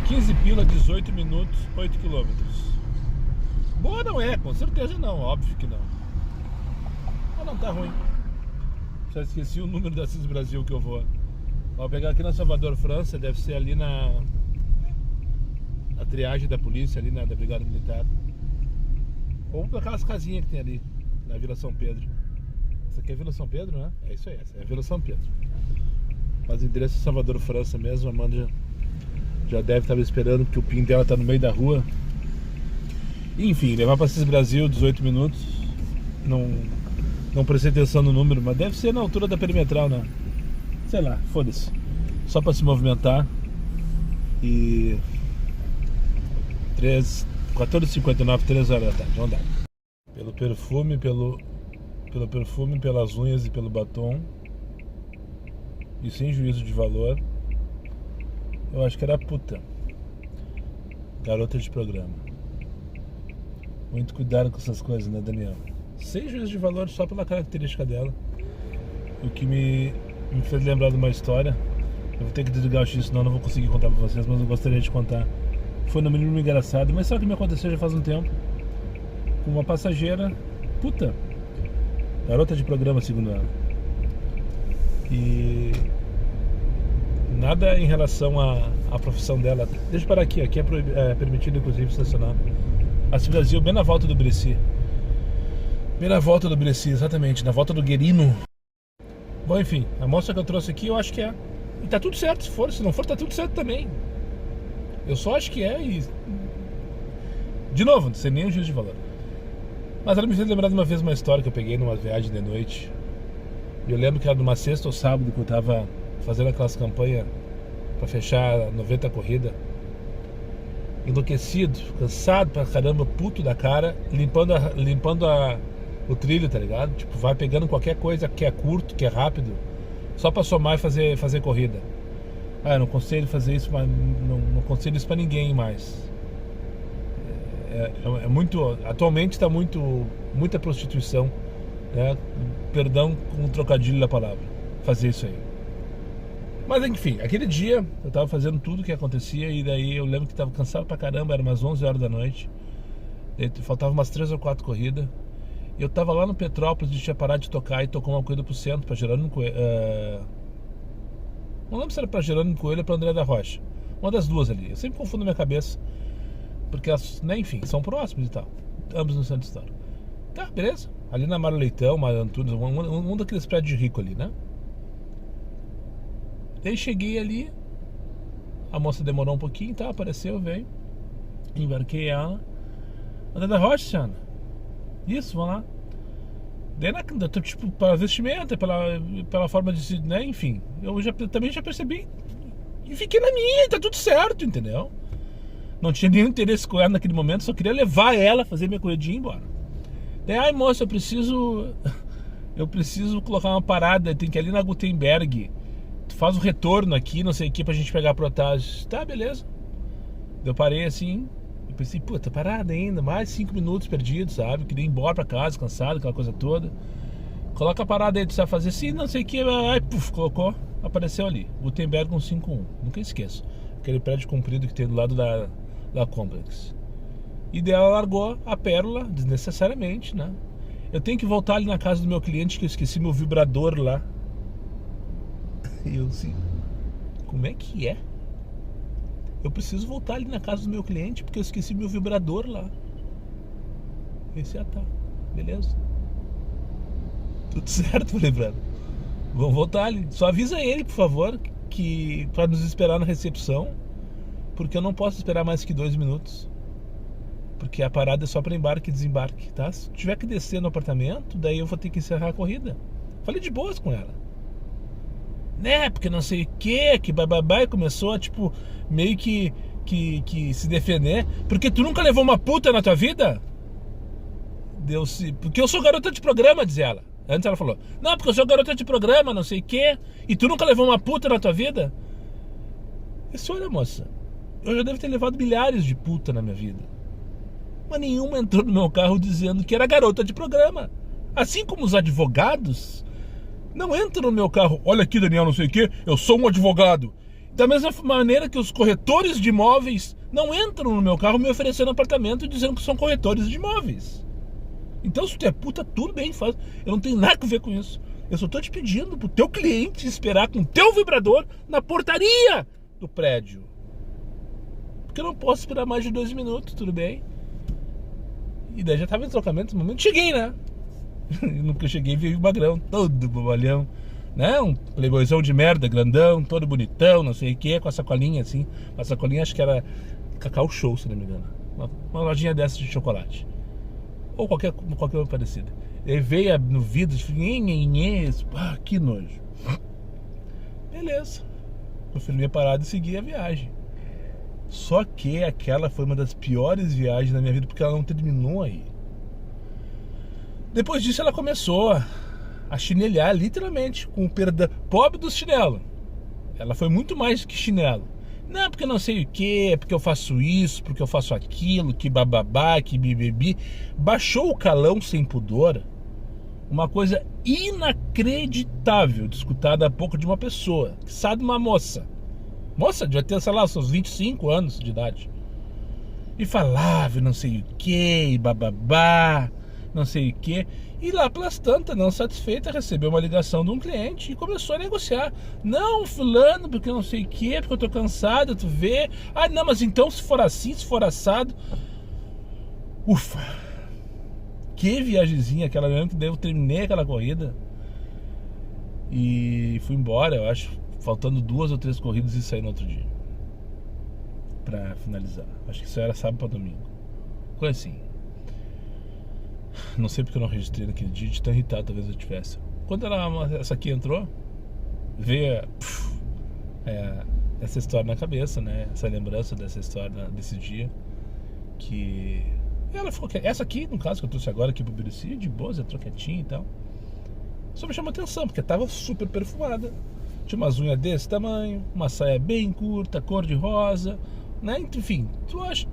15 pila, 18 minutos, 8 km. Boa não é, com certeza não, óbvio que não. Mas não tá ruim. Já esqueci o número da Assis Brasil que eu vou. Vou pegar aqui na Salvador, França, deve ser ali na triagem da polícia, ali da Brigada Militar. Ou pra aquelas casinhas que tem ali, na Vila São Pedro. Isso aqui é Vila São Pedro, né? É isso aí, essa é a Vila São Pedro. Mas o endereço é Salvador, França mesmo. A Amanda já deve estar me esperando, porque o PIN dela tá no meio da rua. Enfim, levar para Assis Brasil 18 minutos. Não prestei atenção no número, mas deve ser na altura da perimetral, né? Sei lá, foda-se. Só para se movimentar. E 14h59, 3 horas da tarde, vamos dar. Pelo perfume, pelas unhas e pelo batom, e sem juízo de valor, eu acho que era puta. Garota de programa. Muito cuidado com essas coisas, né, Daniel? Sem juízo de valor, só pela característica dela. O que me fez lembrar de uma história. Eu vou ter que desligar o X, senão não vou conseguir contar pra vocês, mas eu gostaria de contar. Foi no mínimo engraçado, mas só que me aconteceu já faz um tempo. Com uma passageira, puta, garota de programa, segundo ela. E nada em relação à profissão dela. Deixa eu parar aqui é permitido inclusive estacionar. Assis Brasil, bem na volta do Breci. Bem na volta do Breci, exatamente, na volta do Guerino. Bom, enfim, a moça que eu trouxe aqui eu acho que é. E tá tudo certo, se não for, tá tudo certo também. Eu só acho que é e... De novo, sem nenhum juízo de valor. Mas ela me fez lembrar de uma vez uma história que eu peguei numa viagem de noite. E eu lembro que era numa sexta ou sábado que eu tava fazendo aquelas campanhas pra fechar 90 corrida. Enlouquecido, cansado pra caramba, puto da cara, limpando o trilho, tá ligado? Tipo, vai pegando qualquer coisa que é curto, que é rápido, só pra somar e fazer corrida. Eu não consigo fazer isso, mas não consigo isso pra ninguém mais. É muito. Atualmente tá muita prostituição, né? Perdão com o trocadilho da palavra, fazer isso aí. Mas enfim, aquele dia eu tava fazendo tudo que acontecia e daí eu lembro que tava cansado pra caramba, era umas 11 horas da noite. Faltava umas 3 ou 4 corridas. Eu tava lá no Petrópolis, tinha parado de tocar e tocou uma corrida pro centro, pra Jerônimo Coelho. Não lembro se era pra Jerônimo Coelho ou pra André da Rocha. Uma das duas ali. Eu sempre confundo na minha cabeça. Porque elas, né, enfim, são próximas e tal. Ambos no centro histórico. Tá, beleza. Ali na Mário Leitão, Mário Antunes, um daqueles prédios de rico ali, né? Daí cheguei ali, a moça demorou um pouquinho, tá? Apareceu, veio, embarquei ela. André da Rocha, Tiana. Isso, vamos lá. Daí, tipo, pela vestimenta, pela forma de se, né? Enfim, eu também já percebi. E fiquei na minha, tá tudo certo, entendeu? Não tinha nenhum interesse com ela naquele momento, só queria levar ela, fazer minha corridinha e ir embora. Daí, ai moça, eu preciso colocar uma parada, tem que ir ali na Gutenberg. Tu faz o retorno aqui, não sei o que, pra gente pegar a protagem. Tá, beleza. Eu parei assim, eu pensei, puta, parada ainda, mais 5 minutos perdidos, sabe? Queria ir embora pra casa, cansado, aquela coisa toda. Coloca a parada aí, tu sabe fazer assim, não sei o que, aí, puf, colocou, apareceu ali, Gutenberg 151, nunca esqueço. Aquele prédio comprido que tem do lado da Complex. E daí ela largou a pérola, desnecessariamente, né? Eu tenho que voltar ali na casa do meu cliente, que eu esqueci meu vibrador lá. E eu assim, como é que é? Eu preciso voltar ali na casa do meu cliente porque eu esqueci meu vibrador lá. Eu disse, tá, beleza. Tudo certo, vou lembrando. Vamos voltar ali. Só avisa ele, por favor, que para nos esperar na recepção, porque eu não posso esperar mais que 2 minutos. Porque a parada é só para embarque e desembarque, tá? Se tiver que descer no apartamento, daí eu vou ter que encerrar a corrida. Falei de boas com ela. Né, porque não sei o que bababá, e começou a, tipo, meio que se defender. Porque tu nunca levou uma puta na tua vida? Porque eu sou garota de programa, diz ela. Antes ela falou, não, porque eu sou garota de programa, não sei o que. E tu nunca levou uma puta na tua vida? Eu disse, olha moça, eu já devo ter levado milhares de puta na minha vida, mas nenhuma entrou no meu carro dizendo que era garota de programa. Assim como os advogados não entram no meu carro, olha aqui Daniel, não sei o que, eu sou um advogado. Da mesma maneira que os corretores de imóveis não entram no meu carro me oferecendo apartamento dizendo que são corretores de imóveis. Então, se tu é puta, tudo bem, faz. Eu não tenho nada a ver com isso. Eu só tô te pedindo pro teu cliente esperar com o teu vibrador na portaria do prédio. Porque eu não posso esperar mais de 2 minutos, tudo bem? E daí já tava em deslocamento no momento. Cheguei, né? No que eu cheguei, veio o magrão, todo bobalhão, né? Um playboyzão de merda, grandão, todo bonitão, não sei o que, com a sacolinha assim. A sacolinha acho que era Cacau Show, se não me engano. Uma lojinha dessas de chocolate. Ou qualquer uma parecida. Ele veio no vidro, que nojo. Beleza. Eu fui minha parada e segui a viagem. Só que aquela foi uma das piores viagens da minha vida, porque ela não terminou aí. Depois disso ela começou a chinelhar, literalmente, com o perdão, pobre do chinelo. Ela foi muito mais que chinelo. Não, porque eu não sei o que, porque eu faço isso, porque eu faço aquilo, que bababá, que bibibi. Baixou o calão sem pudor. Uma coisa inacreditável de escutar há pouco de uma pessoa, que sabe, uma moça. Moça, devia ter, sei lá, seus 25 anos de idade. E falava não sei o que, bababá, não sei o que. E lá pelas tantas, não satisfeita, recebeu uma ligação de um cliente e começou a negociar. Não, fulano, porque não sei o que, porque eu tô cansada, tu vê. Ah, não, mas então se for assim, se for assado. Ufa. Que viagemzinha aquela, mesmo que eu terminei aquela corrida. E fui embora, eu acho, faltando 2 ou 3 corridas e saí no outro dia. Pra finalizar. Acho que isso era sábado pra domingo. Coisa assim. Não sei porque eu não registrei naquele dia, de tão irritado talvez eu tivesse. Quando essa aqui entrou, veio essa história na cabeça, né? Essa lembrança dessa história, desse dia. Que ela ficou, essa aqui, no caso que eu trouxe agora aqui pro Birici, de boas, entrou quietinha e tal. Só me chamou atenção, porque tava super perfumada. Tinha umas unhas desse tamanho, uma saia bem curta, cor de rosa, né? Enfim, tu acha.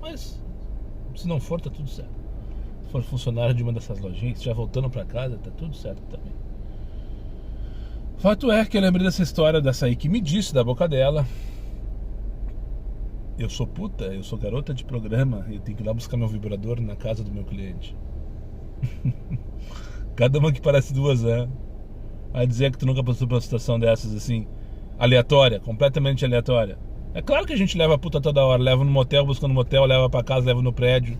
Mas se não for, tá tudo certo. Se for funcionário de uma dessas lojinhas, já voltando pra casa, tá tudo certo também. Fato é que eu lembrei dessa história dessa aí que me disse da boca dela. Eu sou puta, eu sou garota de programa, eu tenho que ir lá buscar meu vibrador na casa do meu cliente. Cada uma que parece 2, né? A dizer que tu nunca passou por uma situação dessas assim, aleatória, completamente aleatória. É claro que a gente leva a puta toda hora, leva no motel, busca no motel, leva pra casa, leva no prédio.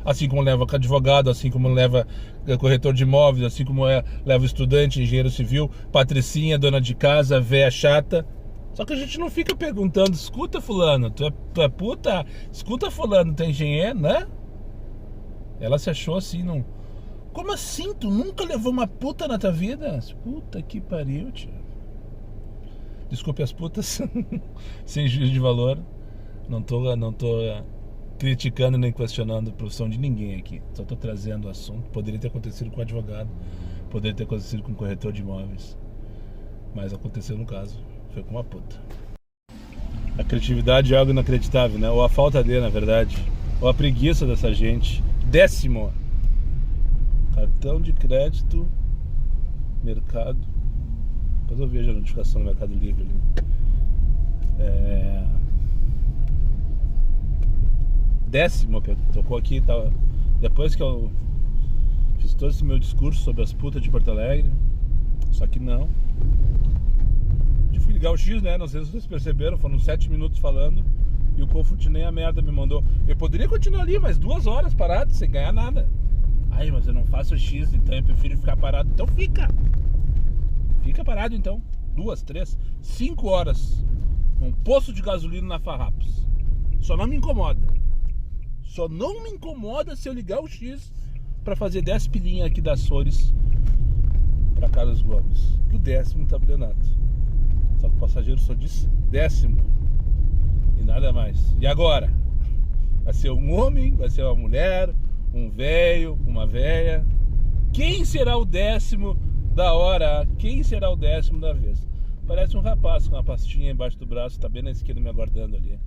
Assim como leva advogado, assim como leva corretor de imóveis, assim como leva estudante, engenheiro civil, patricinha, dona de casa, véia chata. Só que a gente não fica perguntando, escuta fulano, tu é puta? Escuta fulano, tu é engenheiro, né? Ela se achou assim, não... Como assim? Tu nunca levou uma puta na tua vida? Puta que pariu, tio. Desculpe as putas, sem juízo de valor. Não tô criticando nem questionando a profissão de ninguém aqui. Só tô trazendo o assunto. Poderia ter acontecido com advogado, poderia ter acontecido com corretor de imóveis, mas aconteceu no caso, foi com uma puta. A criatividade é algo inacreditável, né? Ou a falta dele, na verdade. Ou a preguiça dessa gente. 10º. Cartão de crédito, mercado. Depois eu vejo a notificação no Mercado Livre ali. 10º, Pedro. Tocou aqui, tava. Depois que eu fiz todo esse meu discurso sobre as putas de Porto Alegre. Só que não. Eu fui ligar o X, né? Não sei se vocês perceberam, foram 7 minutos falando. E o Confut nem a merda me mandou. Eu poderia continuar ali, mas 2 horas parado, sem ganhar nada. Ai, mas eu não faço X, então eu prefiro ficar parado. Então fica. Fica parado então. 2, 3, 5 horas num poço de gasolina na Farrapos. Só não me incomoda. Só não me incomoda se eu ligar o X pra fazer 10 pilinhas aqui das Açores pra Carlos Gomes. Pro 10º tabelionato. Só que o passageiro só disse 10º. E nada mais. E agora? Vai ser um homem, vai ser uma mulher, um velho, uma véia. Quem será o 10º da hora? Quem será o 10º da vez? Parece um rapaz com uma pastinha embaixo do braço, tá bem na esquina me aguardando ali.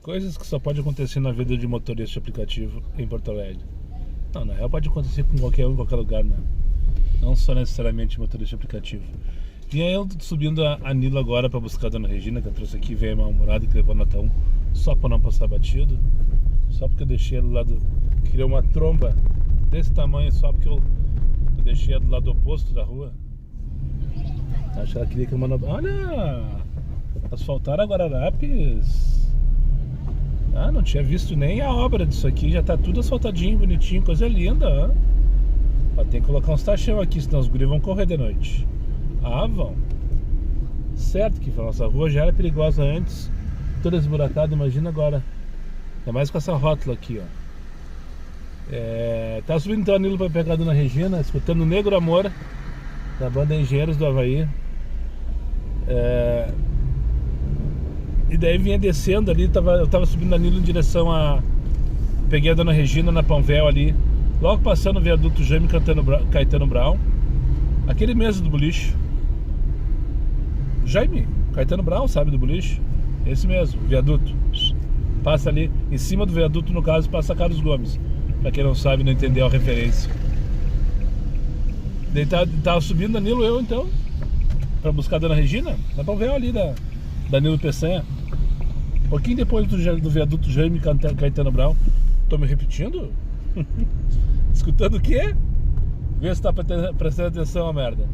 Coisas que só pode acontecer na vida de motorista de aplicativo em Porto Alegre. Não, na real pode acontecer com qualquer um em qualquer lugar, né? Não só necessariamente motorista de aplicativo. Vinha eu subindo a Nilo agora pra buscar a Dona Regina, que eu trouxe aqui, veio mal-humorada e que levou Natal só pra não passar batido. Só porque eu deixei ela do lado. Criou uma tromba desse tamanho só porque eu deixei ela do lado oposto da rua. Acho que ela queria que eu mandasse. Olha! Asfaltaram a Guararapes. Ah, não tinha visto nem a obra disso aqui. Já tá tudo asfaltadinho, bonitinho, coisa linda, ó. Ó, tem que colocar uns tachão aqui, senão os guris vão correr de noite. Ah, vão. Certo que a nossa rua já era perigosa antes, toda esburacada, imagina agora. É mais com essa rótula aqui, ó. Tá subindo então a Nilo pra pegar a Dona Regina, escutando o Negro Amor, da banda Engenheiros do Havaí. E daí vinha descendo ali, eu tava subindo a Nilo em direção a... Peguei a Dona Regina na Panvel ali, logo passando o viaduto Jaime Caetano Brown. Aquele mesmo do boliche. Jaime Caetano Brown, sabe, do boliche? Esse mesmo, viaduto. Passa ali, em cima do viaduto, no caso, passa Carlos Gomes. Pra quem não sabe, não entendeu a referência. Daí tava subindo a Nilo eu, então, pra buscar a Dona Regina. Na Panvel ali da Nilo Peçanha. Um pouquinho depois do viaduto Jaime Caetano Brown. Tô me repetindo? Escutando o quê? Vê se tá prestando atenção a merda.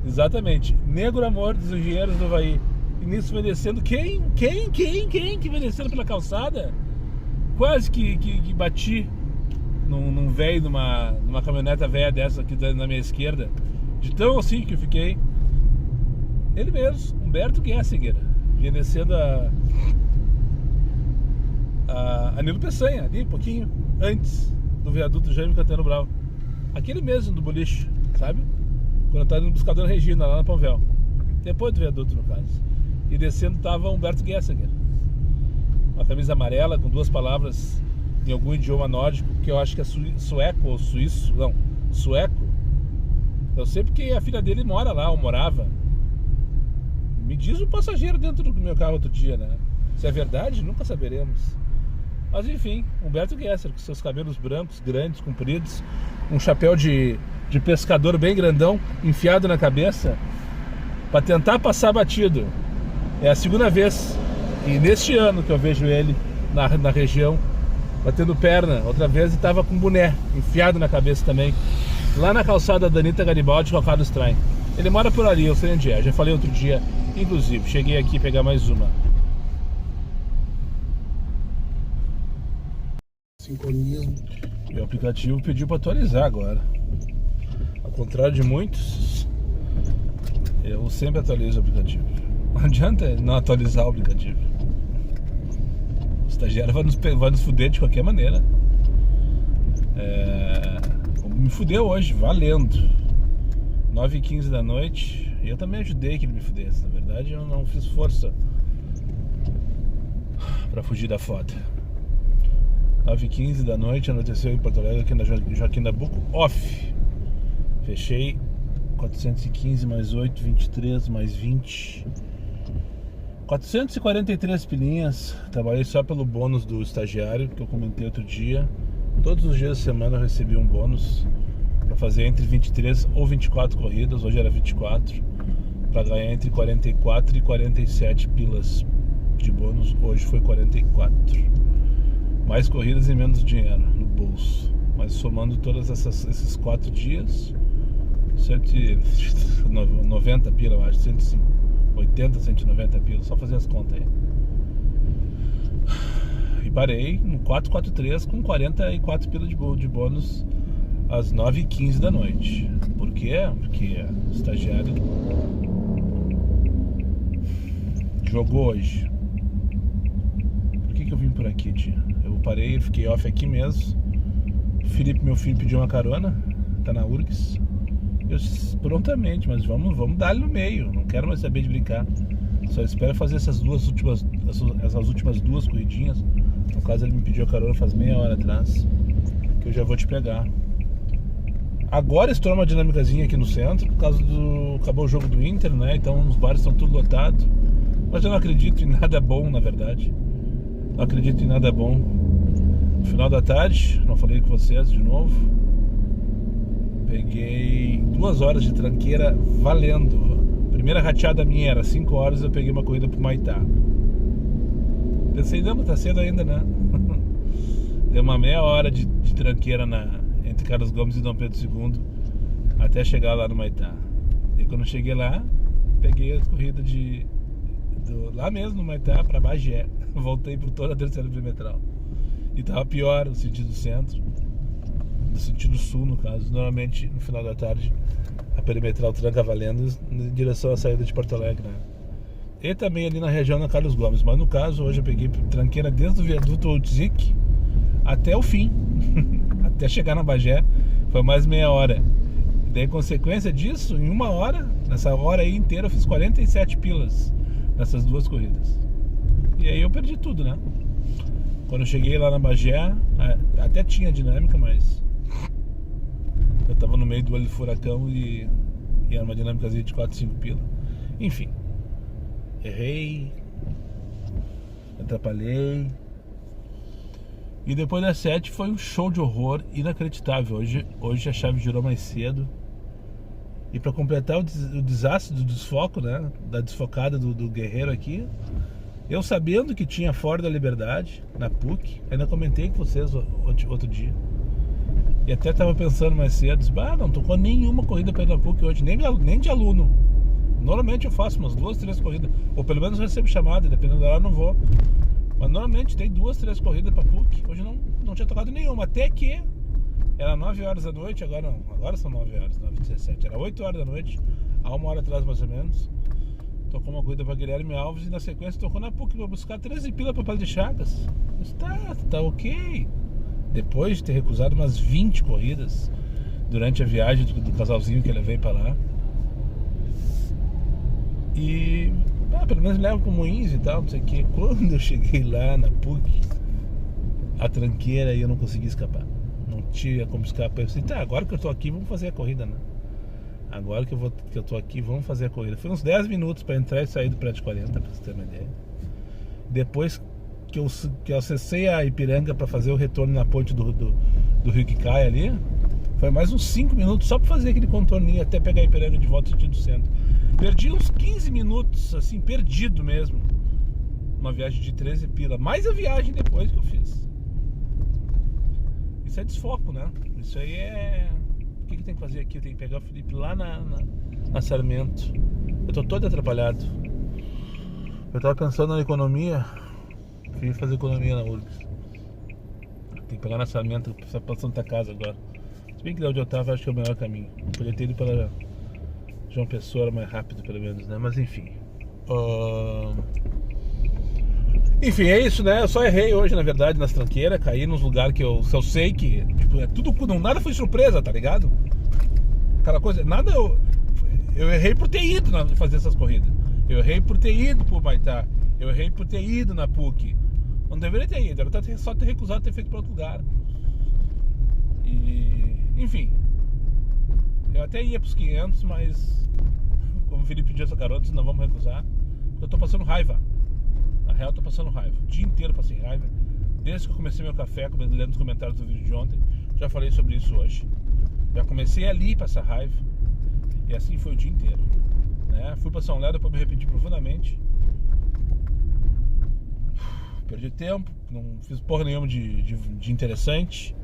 Exatamente. Negro Amor dos Engenheiros do Havaí. E nisso vem descendo quem que vem descendo pela calçada? Quase que bati num velho, numa caminhoneta velha dessa aqui na minha esquerda. De tão assim que eu fiquei. Ele mesmo, Humberto Gessinger. Vinha descendo a Nilo Peçanha, ali um pouquinho antes do viaduto Jaime Caetano Brown. Aquele mesmo do boliche, sabe? Quando eu tava indo buscar a Dona Regina lá na Panvel. Depois do viaduto, no caso. E descendo tava Humberto Gessinger. Uma camisa amarela com duas palavras em algum idioma nórdico, que eu acho que é sueco ou suíço. Não, sueco. Eu sei porque a filha dele mora lá, ou morava. Me diz o passageiro dentro do meu carro outro dia, né? Se é verdade, nunca saberemos. Mas enfim, Humberto Gessinger, com seus cabelos brancos, grandes, compridos, um chapéu de pescador bem grandão, enfiado na cabeça, para tentar passar batido. É a segunda vez, e neste ano que eu vejo ele na região, batendo perna. Outra vez ele estava com boné, enfiado na cabeça também, lá na calçada da Anitta Garibaldi com o Carlos Traem. Ele mora por ali, eu sei onde é, já falei outro dia, inclusive, cheguei aqui pegar mais uma. Sincronismo. E o aplicativo pediu para atualizar agora. Ao contrário de muitos, eu sempre atualizo o aplicativo. Não adianta não atualizar o aplicativo. O estagiário vai nos fuder de qualquer maneira. Me fudeu hoje, valendo. 9h15 da noite. E eu também ajudei que ele me fudesse. Na verdade, eu não fiz força para fugir da foto. 9h15 da noite, anoiteceu em Porto Alegre, aqui na Joaquim Nabuco, off. Fechei 415 mais 8, 23 mais 20. 443 pilinhas. Trabalhei só pelo bônus do estagiário, que eu comentei outro dia. Todos os dias da semana eu recebi um bônus para fazer entre 23 ou 24 corridas. Hoje era 24. Para ganhar entre 44 e 47 pilas de bônus. Hoje foi 44. Mais corridas e menos dinheiro no bolso. Mas somando todos esses 4 dias, 190 pila, eu acho, 180, 190 pila, só fazer as contas aí. E parei no 443 com 44 pila de bônus às 9h15 da noite. Por quê? Porque o estagiário jogou hoje. Por que eu vim por aqui, tia? Eu parei, fiquei off aqui mesmo. O Felipe, meu filho, pediu uma carona, tá na URGS. Eu disse, prontamente, mas vamos dar-lhe no meio. Não quero mais saber de brincar. Só espero fazer essas últimas duas corridinhas. No caso, ele me pediu a carona faz meia hora atrás, que eu já vou te pegar. Agora estourou uma dinâmicazinha aqui no centro, por causa acabou o jogo do Inter, né? Então os bares estão tudo lotados. Mas eu não acredito em nada bom, na verdade. Não acredito em nada bom. No final da tarde, não falei com vocês de novo, peguei 2 horas de tranqueira valendo. primeira rateada minha era 5 horas, eu peguei uma corrida pro Maitá. Pensei, não, mas tá cedo ainda, né? Deu uma meia hora de tranqueira entre Carlos Gomes e Dom Pedro II até chegar lá no Maitá. E quando eu cheguei lá, peguei a corrida lá mesmo no Maitá pra Bagé. Voltei por toda a terceira perimetral. E tava pior no sentido centro, no sentido sul, no caso. Normalmente, no final da tarde, a perimetral tranca valendo em direção à saída de Porto Alegre, né? E também ali na região da Carlos Gomes. Mas no caso, hoje eu peguei tranqueira desde o viaduto Outzic até o fim. Até chegar na Bagé, foi mais meia hora. E daí, em consequência disso, em uma hora, nessa hora aí inteira, eu fiz 47 pilas nessas duas corridas. E aí eu perdi tudo, né? Quando eu cheguei lá na Bagé, até tinha dinâmica, mas eu tava no meio do olho do furacão e era uma dinâmicazinha de 4, 5 pila. Enfim, errei, atrapalhei. E depois das 7 foi um show de horror inacreditável. Hoje a chave girou mais cedo. E para completar o desastre do desfoco, né? Da desfocada do Guerreiro aqui, eu sabendo que tinha Fora da Liberdade na PUC, ainda comentei com vocês outro dia. E até tava pensando mais cedo, não tocou nenhuma corrida para ir na PUC hoje, nem de aluno. Normalmente eu faço umas 2, 3 corridas, ou pelo menos recebo chamada, dependendo da hora eu não vou. Mas normalmente tem 2, 3 corridas pra PUC. Hoje não tinha tocado nenhuma, até que era 9 horas da noite, agora são 9 horas, 9h17, era 8 horas da noite, há 1 hora atrás mais ou menos. Tocou uma corrida pra Guilherme Alves e na sequência tocou na PUC pra buscar 13 pila pra Padre de Chagas. Tá ok. Depois de ter recusado umas 20 corridas durante a viagem do casalzinho que eu levei pra lá. E pelo menos leva com moinhos e tal, não sei o que. Quando eu cheguei lá na PUC, a tranqueira, e eu não consegui escapar. Não tinha como escapar. Eu pensei, agora que eu tô aqui, vamos fazer a corrida, né? Agora que eu tô aqui, vamos fazer a corrida. Foi uns 10 minutos para entrar e sair do prédio 40, pra você ter uma ideia. Depois que eu acessei a Ipiranga para fazer o retorno na ponte do rio que cai ali, foi mais uns 5 minutos só para fazer aquele contorninho até pegar a Ipiranga de volta no sentido centro. Perdi uns 15 minutos, assim, perdido mesmo. Uma viagem de 13 pila, mais a viagem depois que eu fiz. Isso é desfoco, né? Isso aí é... O que tem que fazer aqui? Eu tenho que pegar o Felipe lá na Sarmento. Eu tô todo atrapalhado. Eu tava pensando na economia. Queria fazer economia na URGS. Tem que pegar na Sarmento pra Santa Casa agora. Se bem que de onde eu tava, acho que é o melhor caminho. Eu poderia ter ido para João Pessoa, mais rápido pelo menos, né? Mas enfim. Enfim, é isso, né? Eu só errei hoje, na verdade, nas tranqueiras. Caí nos lugares que eu sei que, tipo, é tudo, nada foi surpresa, tá ligado? Aquela coisa, nada eu errei por ter ido fazer essas corridas. Eu errei por ter ido pro Maitá. Eu errei por ter ido na PUC. Não deveria ter ido, era só ter recusado, ter feito para outro lugar. E, enfim, eu até ia pros 500, mas como o Felipe pediu essa carona, disse, não vamos recusar. Eu tô passando raiva. Na real, eu tô passando raiva. O dia inteiro passei raiva. Desde que eu comecei meu café, lendo os comentários do vídeo de ontem, já falei sobre isso hoje. Já comecei ali a passar raiva. E assim foi o dia inteiro, né? Fui pra São Léo, depois me arrependi profundamente. Perdi tempo, não fiz porra nenhuma de interessante.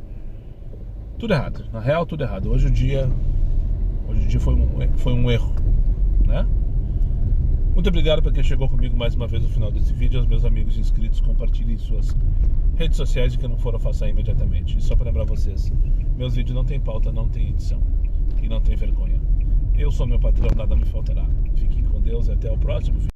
Tudo errado, na real tudo errado. Hoje o dia foi um erro, né? Muito obrigado por quem chegou comigo mais uma vez no final desse vídeo. Aos meus amigos inscritos, compartilhem suas redes sociais e que não foram, façam imediatamente. E só para lembrar vocês, meus vídeos não tem pauta, não tem edição e não tem vergonha. Eu sou meu patrão, nada me faltará. Fiquem com Deus e até o próximo vídeo.